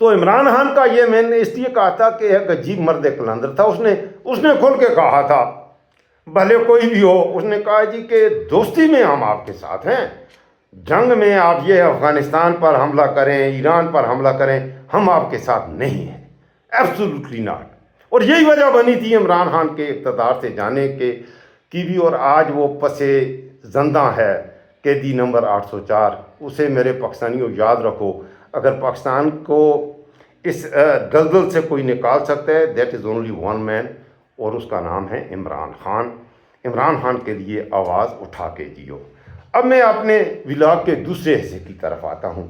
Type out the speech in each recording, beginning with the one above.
تو عمران خان کا یہ میں نے اس لیے کہا تھا کہ ایک عجیب مرد قلندر تھا، اس نے کھل کے کہا تھا، بھلے کوئی بھی ہو، اس نے کہا جی کہ دوستی میں ہم آپ کے ساتھ ہیں، جنگ میں آپ یہ افغانستان پر حملہ کریں، ایران پر حملہ کریں، ہم آپ کے ساتھ نہیں ہیں، ایبسولوٹلی ناٹ۔ اور یہی وجہ بنی تھی عمران خان کے اقتدار سے جانے کی بھی، اور آج وہ پسے زندہ ہے، قیدی نمبر 804۔ اسے میرے پاکستانیوں یاد رکھو، اگر پاکستان کو اس دلدل سے کوئی نکال سکتا ہے، دیٹ از اونلی ون مین، اور اس کا نام ہے عمران خان۔ عمران خان کے لیے آواز اٹھا کے جیو۔ اب میں اپنے ولاگ کے دوسرے حصے کی طرف آتا ہوں۔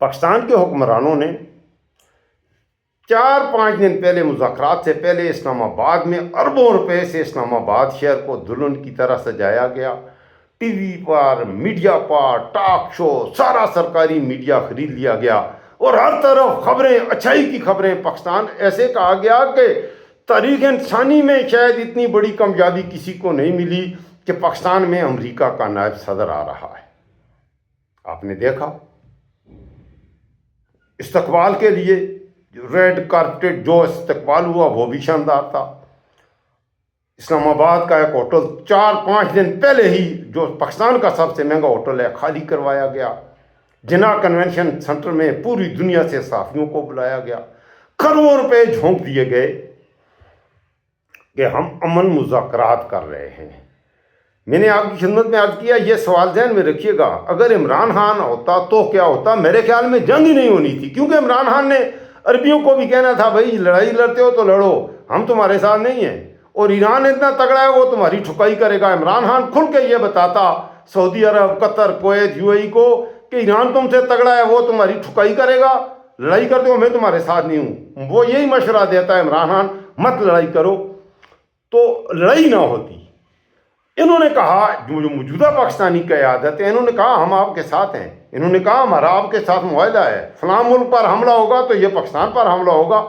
پاکستان کے حکمرانوں نے 4-5 دن پہلے، مذاکرات سے پہلے، اسلام آباد میں اربوں روپے سے اسلام آباد شہر کو دلہن کی طرح سجایا گیا۔ ٹی وی پر، میڈیا پر، ٹاک شو، سارا سرکاری میڈیا خرید لیا گیا، اور ہر طرف خبریں، اچھائی کی خبریں۔ پاکستان ایسے کہا گیا کہ تاریخ انسانی میں شاید اتنی بڑی کامیابی کسی کو نہیں ملی کہ پاکستان میں امریکہ کا نائب صدر آ رہا ہے۔ آپ نے دیکھا استقبال کے لیے ریڈ کارپیٹ جو استقبال ہوا وہ بھی شاندار تھا۔ اسلام آباد کا ایک ہوٹل 4-5 دن پہلے ہی، جو پاکستان کا سب سے مہنگا ہوٹل ہے، خالی کروایا گیا۔ جناح کنونشن سینٹر میں پوری دنیا سے صحافیوں کو بلایا گیا، کروڑوں روپے جھونک دیے گئے کہ ہم امن مذاکرات کر رہے ہیں۔ میں نے آپ کی خدمت میں عرض کیا، یہ سوال ذہن میں رکھیے گا، اگر عمران خان ہوتا تو کیا ہوتا؟ میرے خیال میں جنگ ہی نہیں ہونی تھی، کیونکہ عمران خان نے عربیوں کو بھی کہنا تھا، بھائی لڑائی لڑتے ہو تو لڑو، ہم تمہارے ساتھ نہیں ہیں، اور ایران اتنا تگڑا ہے وہ تمہاری ٹھکائی کرے گا۔ عمران خان کھل کے یہ بتاتا سعودی عرب، قطر، کویت، UAE کو کہ ایران تم سے تگڑا ہے، وہ تمہاری ٹھکائی کرے گا، لڑائی کرتے ہو میں تمہارے ساتھ نہیں ہوں۔ وہ یہی مشورہ دیتا ہے عمران خان، مت لڑائی کرو، تو لڑائی نہ ہوتی۔ انہوں نے کہا، جو موجودہ پاکستانی قیادت ہے، انہوں نے کہا ہم آپ کے ساتھ ہیں، انہوں نے کہا ہمارا آپ کے ساتھ معاہدہ ہے، فلاں ملک پر حملہ ہوگا تو یہ پاکستان پر حملہ ہوگا،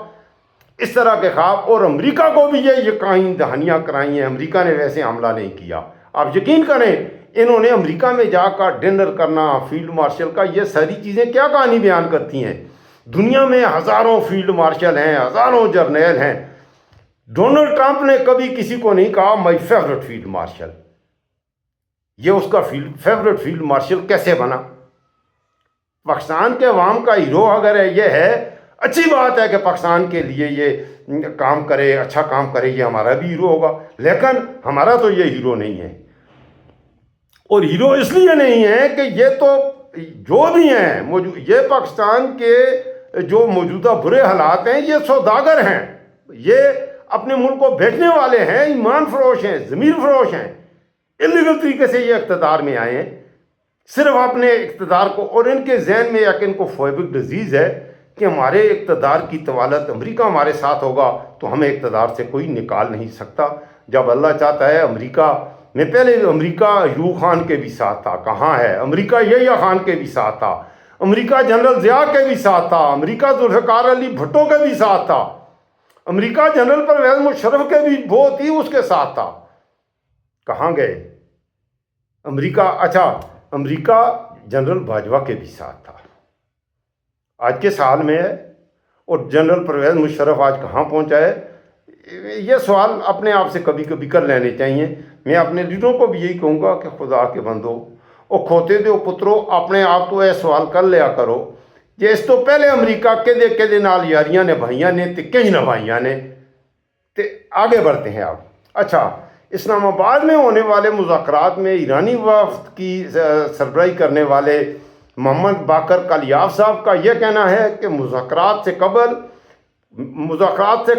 اس طرح کے خواب۔ اور امریکہ کو بھی یہ یقین دہانیاں کرائی ہیں، امریکہ نے ویسے حملہ نہیں کیا۔ آپ یقین کریں، انہوں نے امریکہ میں جا کر ڈنر کرنا فیلڈ مارشل کا، یہ ساری چیزیں کیا کہانی بیان کرتی ہیں؟ دنیا میں ہزاروں فیلڈ مارشل ہیں، ہزاروں جرنیل ہیں، ڈونلڈ ٹرمپ نے کبھی کسی کو نہیں کہا مائی فیوریٹ فیلڈ مارشل۔ یہ اس کا فیوریٹ فیلڈ مارشل کیسے بنا؟ پاکستان کے عوام کا ہیرو اگر ہے، یہ ہے، اچھی بات ہے کہ پاکستان کے لیے یہ کام کرے، اچھا کام کرے، یہ ہمارا بھی ہیرو ہوگا، لیکن ہمارا تو یہ ہیرو نہیں ہے۔ اور ہیرو اس لیے نہیں ہے کہ یہ تو جو بھی ہیں، یہ پاکستان کے جو موجودہ برے حالات ہیں، یہ سوداگر ہیں، یہ اپنے ملک کو بیچنے والے ہیں، ایمان فروش ہیں، ضمیر فروش ہیں، الیگل طریقے سے یہ اقتدار میں آئے ہیں، صرف اپنے اقتدار کو، اور ان کے ذہن میں ایک ان کو فوبک ڈیزیز ہے کہ ہمارے اقتدار کی طوالت امریکہ ہمارے ساتھ ہوگا تو ہمیں اقتدار سے کوئی نکال نہیں سکتا۔ جب اللہ چاہتا ہے، امریکہ میں پہلے امریکہ ایوب خان کے بھی ساتھ تھا، کہاں ہے؟ امریکہ یحییٰ خان کے بھی ساتھ تھا، امریکہ جنرل ضیاء کے بھی ساتھ تھا، امریکہ ذوالفقار علی بھٹو کے بھی ساتھ تھا، امریکہ جنرل پرویز مشرف کے بھی بہت ہی اس کے ساتھ تھا۔ کہاں گئے امریکہ؟ اچھا، امریکہ جنرل باجوہ کے بھی ساتھ تھا، آج کے سال میں ہے، اور جنرل پرویز مشرف آج کہاں پہنچا ہے؟ یہ سوال اپنے آپ سے کبھی کبھی کر لینے چاہیے۔ میں اپنے لیڈروں کو بھی یہی کہوں گا کہ خدا کے بندو، او کھوتے دو پترو، اپنے آپ تو یہ سوال کر لیا کرو کہ اس تو پہلے امریکہ کے نال یاریاں نے بھائیاں نے تے کئی نبھائیاں نے، تے آگے بڑھتے ہیں آپ۔ اچھا، اسلام آباد میں ہونے والے مذاکرات میں ایرانی وفد کی سربراہی کرنے والے محمد باقر کلیاف صاحب کا یہ کہنا ہے کہ مذاکرات سے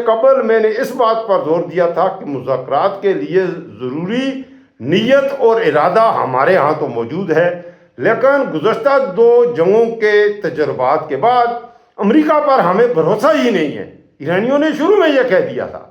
قبل میں نے اس بات پر زور دیا تھا کہ مذاکرات کے لیے ضروری نیت اور ارادہ ہمارے ہاں تو موجود ہے، لیکن گزشتہ 2 جنگوں کے تجربات کے بعد امریکہ پر ہمیں بھروسہ ہی نہیں ہے۔ ایرانیوں نے شروع میں یہ کہہ دیا تھا۔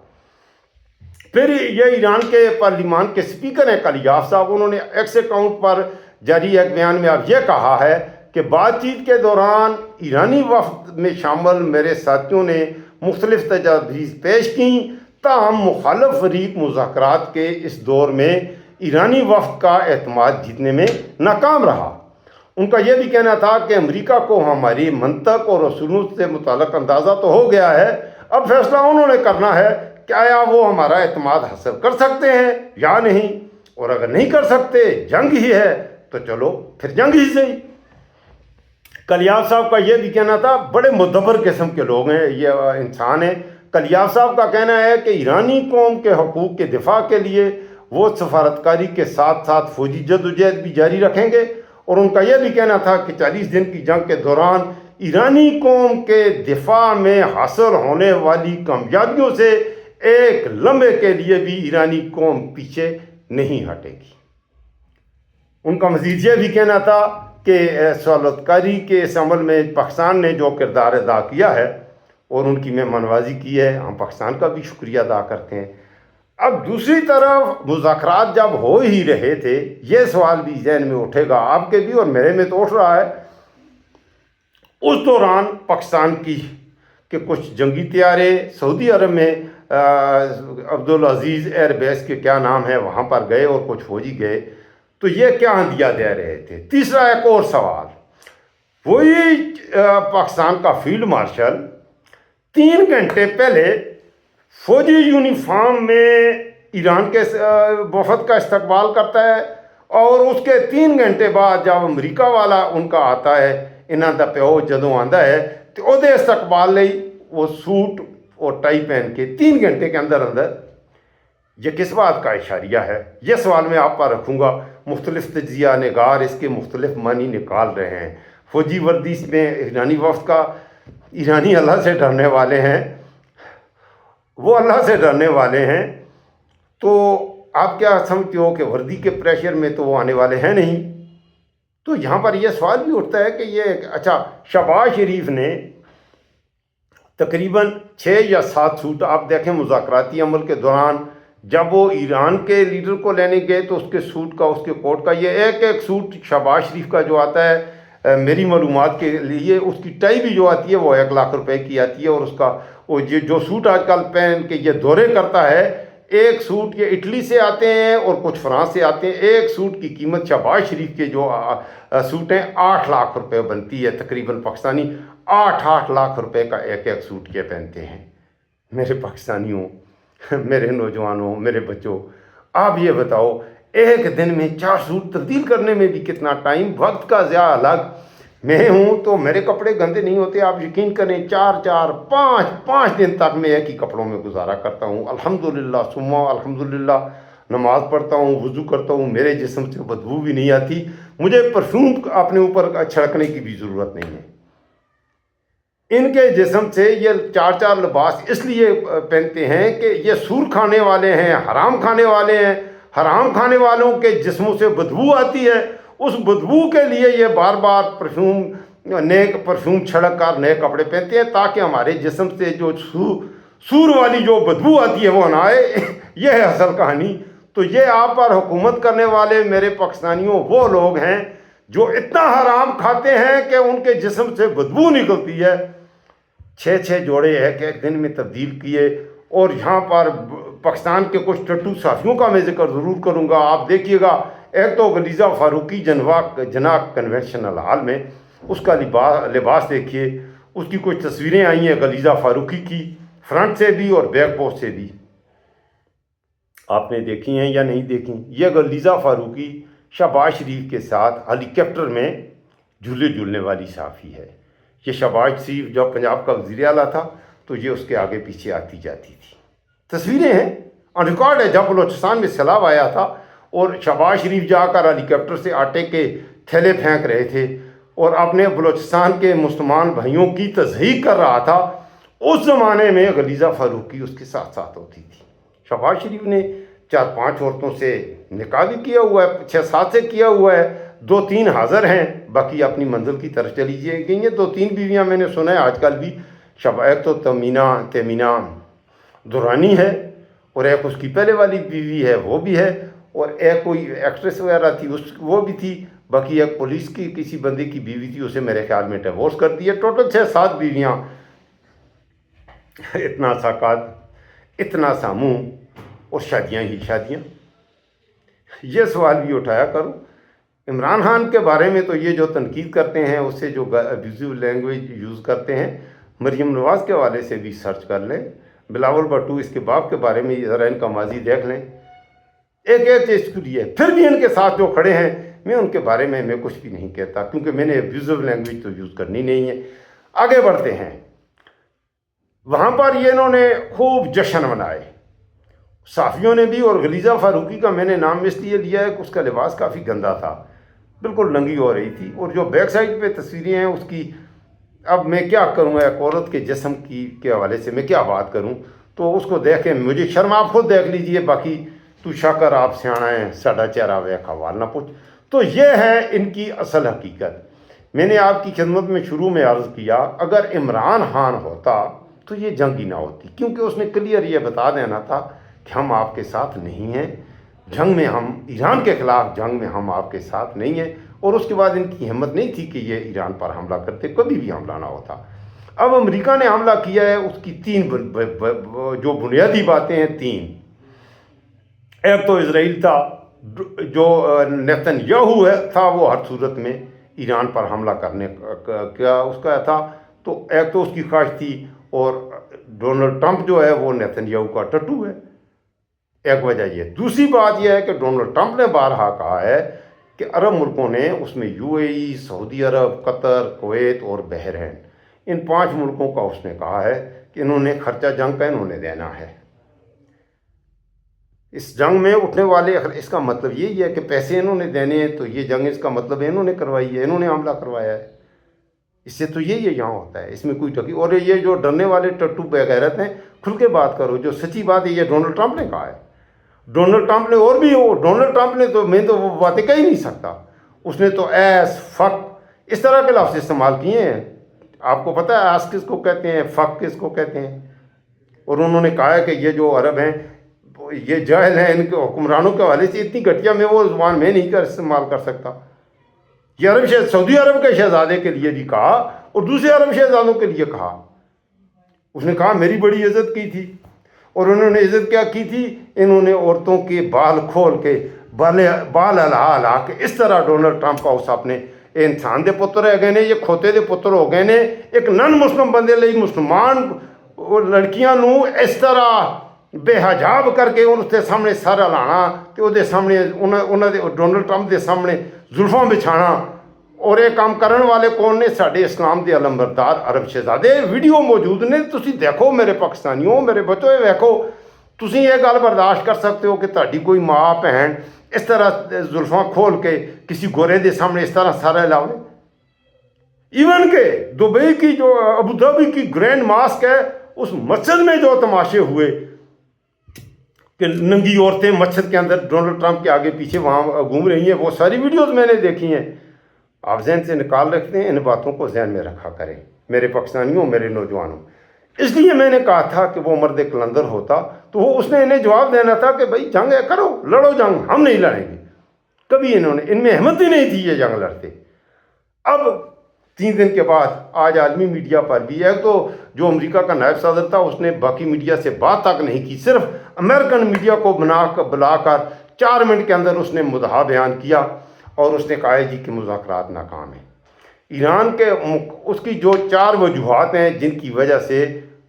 پھر یہ ایران کے پارلیمان کے سپیکر ہیں کلیاف صاحب، انہوں نے ایکس اکاؤنٹ پر جاری ایک بیان میں اب یہ کہا ہے کہ بات چیت کے دوران ایرانی وفد میں شامل میرے ساتھیوں نے مختلف تجاویز پیش کیں، تاہم مخالف فریق مذاکرات کے اس دور میں ایرانی وفد کا اعتماد جیتنے میں ناکام رہا۔ ان کا یہ بھی کہنا تھا کہ امریکہ کو ہماری منطق اور اصولوں سے متعلق اندازہ تو ہو گیا ہے، اب فیصلہ انہوں نے کرنا ہے کہ آیا وہ ہمارا اعتماد حاصل کر سکتے ہیں یا نہیں، اور اگر نہیں کر سکتے، جنگ ہی ہے تو چلو پھر جنگ ہی صحیح۔ کلیاب صاحب کا یہ بھی کہنا تھا، بڑے مدبر قسم کے لوگ ہیں، یہ انسان ہیں۔ کلیاب صاحب کا کہنا ہے کہ ایرانی قوم کے حقوق کے دفاع کے لیے وہ سفارتکاری کے ساتھ ساتھ فوجی جدوجہد بھی جاری رکھیں گے، اور ان کا یہ بھی کہنا تھا کہ 40 دن کی جنگ کے دوران ایرانی قوم کے دفاع میں حاصل ہونے والی کامیابیوں سے ایک لمحے کے لیے بھی ایرانی قوم پیچھے نہیں ہٹے گی۔ ان کا مزید یہ بھی کہنا تھا کہ سفارتکاری کے اس عمل میں پاکستان نے جو کردار ادا کیا ہے اور ان کی مہمان نوازی کی ہے، ہم پاکستان کا بھی شکریہ ادا کرتے ہیں۔ اب دوسری طرف مذاکرات جب ہو ہی رہے تھے، یہ سوال بھی ذہن میں اٹھے گا، آپ کے بھی اور میرے میں تو اٹھ رہا ہے، اس دوران پاکستان کی کہ کچھ جنگی طیارے سعودی عرب میں عبدالعزیز ایئر بیس کے کیا نام ہے وہاں پر گئے اور کچھ فوجی گئے، تو یہ کیا ہدیہ دے رہے تھے۔ تیسرا ایک اور سوال، وہی پاکستان کا فیلڈ مارشل 3 گھنٹے پہلے فوجی یونیفارم میں ایران کے وفد کا استقبال کرتا ہے، اور اس کے 3 گھنٹے بعد جب امریکہ والا ان کا آتا ہے، انہاں دا پیو جدوں آندا ہے تو وہ دے استقبال لئی وہ سوٹ اور ٹائی پہن کے 3 گھنٹے کے اندر یہ کس بات کا اشاریہ ہے؟ یہ سوال میں آپ پر رکھوں گا۔ مختلف تجزیہ نگار اس کے مختلف معنی نکال رہے ہیں۔ فوجی وردی میں ایرانی وفد کا، ایرانی اللہ سے ڈرنے والے ہیں، وہ اللہ سے ڈرنے والے ہیں، تو آپ کیا سمجھتے ہو کہ وردی کے پریشر میں تو وہ آنے والے ہیں نہیں؟ تو یہاں پر یہ سوال بھی اٹھتا ہے کہ یہ اچھا، شہباز شریف نے تقریباً 6 یا 7 سوٹ، آپ دیکھیں مذاکراتی عمل کے دوران جب وہ ایران کے لیڈر کو لینے گئے تو اس کے سوٹ کا، اس کے کوٹ کا، یہ ایک سوٹ شہباز شریف کا جو آتا ہے، میری معلومات کے لیے اس کی ٹائی بھی جو آتی ہے وہ 1 لاکھ روپے کی آتی ہے، اور اس کا وہ جو سوٹ آج کل پہن کے یہ دورے کرتا ہے، ایک سوٹ یہ اٹلی سے آتے ہیں اور کچھ فرانس سے آتے ہیں، ایک سوٹ کی قیمت شہباز شریف کے جو سوٹ ہیں 8 لاکھ روپے بنتی ہے، تقریباً پاکستانی 8 لاکھ روپے کا ایک سوٹ یہ پہنتے ہیں۔ میرے پاکستانیوں، میرے نوجوانوں، میرے بچوں، آپ یہ بتاؤ، ایک دن میں 4 سوٹ تبدیل کرنے میں بھی کتنا ٹائم، وقت کا ضیاع الگ۔ میں ہوں تو میرے کپڑے گندے نہیں ہوتے، آپ یقین کریں 4 5 دن تک میں ایک ہی کپڑوں میں گزارا کرتا ہوں، الحمدللہ ثم الحمدللہ۔ نماز پڑھتا ہوں، وضو کرتا ہوں، میرے جسم سے بدبو بھی نہیں آتی، مجھے پرفیوم اپنے اوپر چھڑکنے کی بھی ضرورت نہیں ہے۔ ان کے جسم سے یہ 4 لباس اس لیے پہنتے ہیں کہ یہ سور کھانے والے ہیں، حرام کھانے والے ہیں، حرام کھانے والوں کے جسموں سے بدبو آتی ہے، اس بدبو کے لیے یہ بار بار نئے پرفیوم چھڑک کر نئے کپڑے پہنتے ہیں تاکہ ہمارے جسم سے جو سور والی جو بدبو آتی ہے وہ نہ آئے۔ یہ ہے اصل کہانی۔ تو یہ آپ پر حکومت کرنے والے میرے پاکستانیوں وہ لوگ ہیں جو اتنا حرام کھاتے ہیں کہ ان کے جسم سے بدبو نکلتی ہے۔ 6 جوڑے ایک دن میں تبدیل کیے، اور یہاں پر پاکستان کے کچھ ٹٹو صحافیوں کا میں ذکر ضرور کروں گا، آپ دیکھیے گا۔ ایک تو غلیظہ فاروقی جناح کنونشن ہال میں، اس کا لباس دیکھیے، اس کی کچھ تصویریں آئی ہیں غلیظہ فاروقی کی، فرنٹ سے بھی اور بیک پوسٹ سے بھی، آپ نے دیکھی ہیں یا نہیں دیکھی؟ یہ غلیظہ فاروقی شہباز شریف کے ساتھ ہیلی کاپٹر میں جھولے جھولنے والی صحافی ہے۔ یہ شہباز شریف جب پنجاب کا وزیر اعلیٰ تھا تو یہ اس کے آگے پیچھے آتی جاتی تھی۔ تصویریں ہیں، آن ریکارڈ ہے، جب بلوچستان میں سیلاب آیا تھا اور شہباز شریف جا کر ہیلی کاپٹر سے آٹے کے تھیلے پھینک رہے تھے اور اپنے بلوچستان کے مسلمان بھائیوں کی تصحیح کر رہا تھا، اس زمانے میں غلیظہ فاروقی اس کے ساتھ ہوتی تھی۔ شہباز شریف نے 4-5 عورتوں سے نکاح بھی کیا ہوا ہے، 6-7 سے کیا ہوا ہے، 2-3 حاضر ہیں، باقی اپنی منزل کی طرف چلی گئی ہیں۔ 2-3 بیویاں میں نے سنا ہے آج کل بھی، ایک تو تیمینہ دورانی ہے، اور ایک اس کی پہلے والی بیوی ہے وہ بھی ہے، اور ایک کوئی ایکٹریس وغیرہ تھی وہ بھی تھی، باقی ایک پولیس کی کسی بندے کی بیوی تھی، اسے میرے خیال میں ڈیورس کر دی ہے۔ ٹوٹل 6-7 بیویاں، اتنا سا قد، اتنا سا منہ، اور شادیاں ہی شادیاں۔ یہ سوال بھی اٹھایا کرو عمران خان کے بارے میں تو یہ جو تنقید کرتے ہیں، اس سے جو ابیوزو لینگویج یوز کرتے ہیں، مریم نواز کے حوالے سے بھی سرچ کر لیں، بلاول بھٹو اس کے باپ کے بارے میں ذرا ان کا ماضی دیکھ لیں، ایک ایک چیز کے لیے. پھر بھی ان کے ساتھ جو کھڑے ہیں، میں ان کے بارے میں کچھ بھی نہیں کہتا، کیونکہ میں نے ابیوزو لینگویج تو یوز کرنی نہیں ہے. آگے بڑھتے ہیں. وہاں پر یہ انہوں نے خوب جشن منائے، صحافیوں نے بھی. اور غلیظہ فاروقی کا میں نے نام اس لیے لیا ہے کہ اس کا لباس کافی گندا تھا، بالکل ننگی ہو رہی تھی. اور جو بیک سائڈ پہ تصویریں ہیں اس کی، اب میں کیا کروں گا، ایک عورت کے جسم کے حوالے سے میں کیا بات کروں. تو اس کو دیکھ کے مجھے شرم. آپ خود دیکھ لیجئے. باقی تو شاکر آپ سیاਣਾ ہے، ساڈا چہرہ ویکھ حوال نہ پوچھ. تو یہ ہے ان کی اصل حقیقت. میں نے آپ کی خدمت میں شروع میں عرض کیا، اگر عمران خان ہوتا تو یہ جنگ ہی نہ ہوتی، کیونکہ اس نے کلیئر یہ بتا دینا تھا کہ ہم آپ کے ساتھ نہیں ہیں جنگ میں، ہم ایران کے خلاف جنگ میں ہم آپ کے ساتھ نہیں ہیں. اور اس کے بعد ان کی ہمت نہیں تھی کہ یہ ایران پر حملہ کرتے، کبھی بھی حملہ نہ ہوتا. اب امریکہ نے حملہ کیا ہے، اس کی تین جو بنیادی باتیں ہیں، تین. ایک تو اسرائیل تھا، جو نیتن یاہو تھا، وہ ہر صورت میں ایران پر حملہ کرنے کا اس کا تھا. تو ایک تو اس کی خواہش تھی، اور ڈونلڈ ٹرمپ جو ہے وہ نیتن یاہو کا ٹٹو ہے. ایک وجہ یہ. دوسری بات یہ ہے کہ ڈونلڈ ٹرمپ نے بارہا کہا ہے کہ عرب ملکوں نے، اس میں UAE، سعودی عرب، قطر، کویت اور بحرین، ان 5 ملکوں کا اس نے کہا ہے کہ انہوں نے خرچہ جنگ کا انہوں نے دینا ہے. اس جنگ میں اٹھنے والے، اس کا مطلب یہی ہے کہ پیسے انہوں نے دینے ہیں. تو یہ جنگ اس کا مطلب انہوں نے کروائی ہے، انہوں نے حملہ کروایا ہے. اس سے تو یہی ہے، یہاں ہوتا ہے، اس میں کوئی ٹکی. اور یہ جو ڈرنے والے ٹٹو بغیرت ہیں، کھل کے بات کرو. جو سچی بات ہے، یہ ڈونلڈ ٹرمپ نے کہا ہے. ڈونلڈ ٹرمپ نے، اور بھی ڈونلڈ ٹرمپ نے تو، میں تو وہ باتیں کہہ ہی نہیں سکتا. اس نے تو ایس، فک، اس طرح کے لفظ استعمال کیے ہیں. آپ کو پتہ ہے ایس کس کو کہتے ہیں، فک کس کو کہتے ہیں. اور انہوں نے کہا ہے کہ یہ جو عرب ہیں یہ جاہل ہیں، ان کے حکمرانوں کے حوالے سے اتنی گھٹیا میں وہ زبان میں نہیں استعمال کر سکتا. یہ عرب سعودی عرب کے شہزادے کے لیے بھی کہا، اور دوسرے عرب شہزادوں کے لیے کہا. اس نے کہا میری بڑی عزت کی تھی. اور انہوں نے عزت کیا کی تھی؟ انہوں نے عورتوں کے بال کھول کے، بال ہلا ہلا کے، اس طرح ڈونلڈ ٹرمپ کا اس اپنے انسان دے پتر ہے گئے نے، یہ کھوتے دے پتر ہو گئے نے. ایک نن مسلم بندے لئی مسلمان لڑکیاں نو اس طرح بے حجاب کر کے ان کے سامنے سر ہلانا، تے وہ سامنے انہوں دے ڈونلڈ ٹرمپ دے سامنے زلفاں بچھانا. اور یہ کام کرن والے کون نے؟ ساڈے اسلام دے علمبردار عرب شہزادے. ویڈیو موجود نے، تسی دیکھو میرے پاکستانیوں، میرے بچوں، یہ دیکھو. تسی یہ گل برداشت کر سکتے ہو کہ تہاڈی کوئی ماں بہن اس طرح زلفاں کھول کے کسی گورے دے سامنے اس طرح سر ہلاوے؟ ایون کہ دبئی کی جو ابوظہبی کی گرینڈ ماسک ہے، اس مسجد میں جو تماشے ہوئے کہ ننگی عورتیں مسجد کے اندر ڈونلڈ ٹرمپ کے آگے پیچھے وہاں گھوم رہی ہیں، وہ ساری ویڈیوز میں نے دیکھی ہیں. آپ ذہن سے نکال رکھتے ہیں، ان باتوں کو ذہن میں رکھا کریں میرے پاکستانیوں، میرے نوجوانوں. اس لیے میں نے کہا تھا کہ وہ مرد کلندر ہوتا تو وہ اس نے انہیں جواب دینا تھا کہ بھائی جنگ ہے، کرو، لڑو جنگ، ہم نہیں لڑیں گے. کبھی انہوں نے، ان میں ہمت ہی نہیں تھی یہ جنگ لڑتے. اب 3 دن کے بعد آج عالمی میڈیا پر بھی ہے، تو جو امریکہ کا نائب صدر تھا اس نے باقی میڈیا سے بات تک نہیں کی، صرف امریکن میڈیا کو بلا کر 4 منٹ کے اندر اس نے مدعا بیان کیا. اور اس نے کہا ہے جی کہ مذاکرات ناکام ہیں. ایران کے اس کی جو 4 وجوہات ہیں جن کی وجہ سے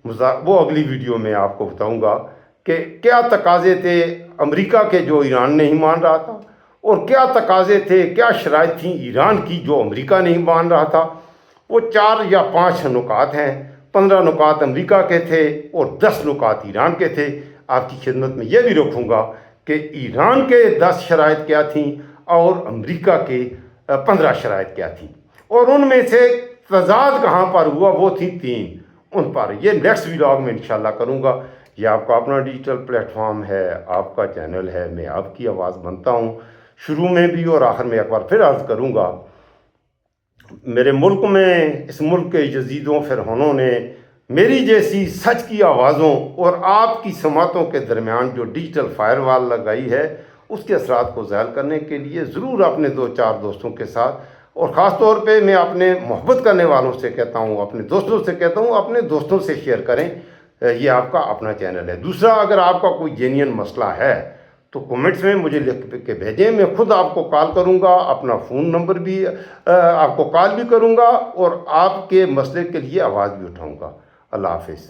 وہ اگلی ویڈیو میں آپ کو بتاؤں گا کہ کیا تقاضے تھے امریکہ کے جو ایران نہیں مان رہا تھا، اور کیا تقاضے تھے، کیا شرائط تھیں ایران کی جو امریکہ نہیں مان رہا تھا. وہ 4 یا 5 نکات ہیں. 15 نکات امریکہ کے تھے اور 10 نکات ایران کے تھے. آپ کی خدمت میں یہ بھی رکھوں گا کہ ایران کے 10 شرائط کیا تھیں اور امریکہ کے 15 شرائط کیا تھیں، اور ان میں سے تضاد کہاں پر ہوا، وہ تھی 3. ان پر یہ نیکسٹ ویلاگ میں انشاءاللہ کروں گا. یہ آپ کا اپنا ڈیجیٹل پلیٹ فارم ہے، آپ کا چینل ہے، میں آپ کی آواز بنتا ہوں. شروع میں بھی اور آخر میں ایک بار پھر عرض کروں گا، میرے ملک میں، اس ملک کے یزیدوں فرعونوں نے میری جیسی سچ کی آوازوں اور آپ کی سماعتوں کے درمیان جو ڈیجیٹل فائر وال لگائی ہے، اس کے اثرات کو زائل کرنے کے لیے ضرور اپنے 2-4 دوستوں کے ساتھ، اور خاص طور پہ میں اپنے محبت کرنے والوں سے کہتا ہوں، اپنے دوستوں سے کہتا ہوں، اپنے دوستوں سے شیئر کریں. یہ آپ کا اپنا چینل ہے. دوسرا، اگر آپ کا کوئی جینین مسئلہ ہے تو کمنٹس میں مجھے لکھ کے بھیجیں، میں خود آپ کو کال کروں گا، اپنا فون نمبر بھی آپ کو کال بھی کروں گا، اور آپ کے مسئلے کے لیے آواز بھی اٹھاؤں گا۔ اللہ حافظ۔